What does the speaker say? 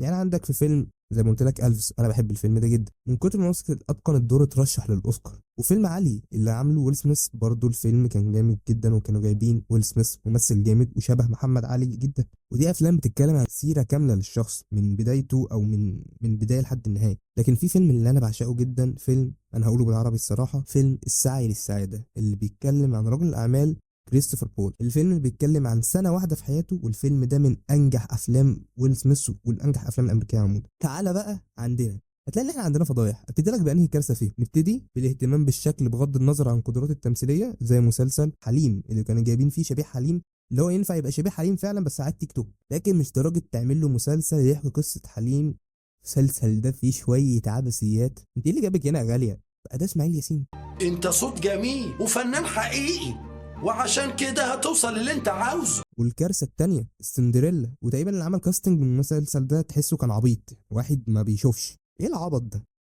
يعني عندك في فيلم زي ما قلت لك الفيس، انا بحب الفيلم ده جدا من كتر ما ماسك اتقن الدور اترشح للاوسكار. وفيلم علي اللي عامله ويل سميث برضه الفيلم كان جامد جدا، وكانوا جايبين ويل سميث ممثل جامد وشبه محمد علي جدا. ودي افلام بتتكلم عن سيره كامله للشخص من بدايته او من بدايه لحد النهايه. لكن في فيلم اللي انا بعشقه جدا، فيلم انا هقوله بالعربي الصراحه، فيلم السعي للسعاده، اللي بيتكلم عن رجل الاعمال كريستوفر بول. الفيلم اللي بيتكلم عن سنة واحدة في حياته، والفيلم ده من أنجح أفلام ويل سميث والأنجح أفلام الأمريكية عموما. تعالى بقى عندنا، هتلاقي ان احنا عندنا فضايح. ابتدي لك بانهي كارثه فيهم؟ نبتدي بالاهتمام بالشكل بغض النظر عن قدراته التمثيليه، زي مسلسل حليم اللي كانوا جايبين فيه شبيه حليم، اللي هو ينفع يبقى شبيه حليم فعلا بس على التيك توك، لكن مش درجه تعمل له مسلسل يحكي قصه حليم. المسلسل ده فيه شويه عبثيات. انت ايه اللي جابك هنا يا غاليه؟ بقى ده اسماعيل ياسين. انت صوت جميل وفنان حقيقي، وعشان كده هتوصل للي انت عاوزه. والكارثه التانيه سندريلا، وتقريبا اللي عمل كاستنج من المسلسل ده تحسه كان عبيط، واحد ما بيشوفش. ايه العبط ده؟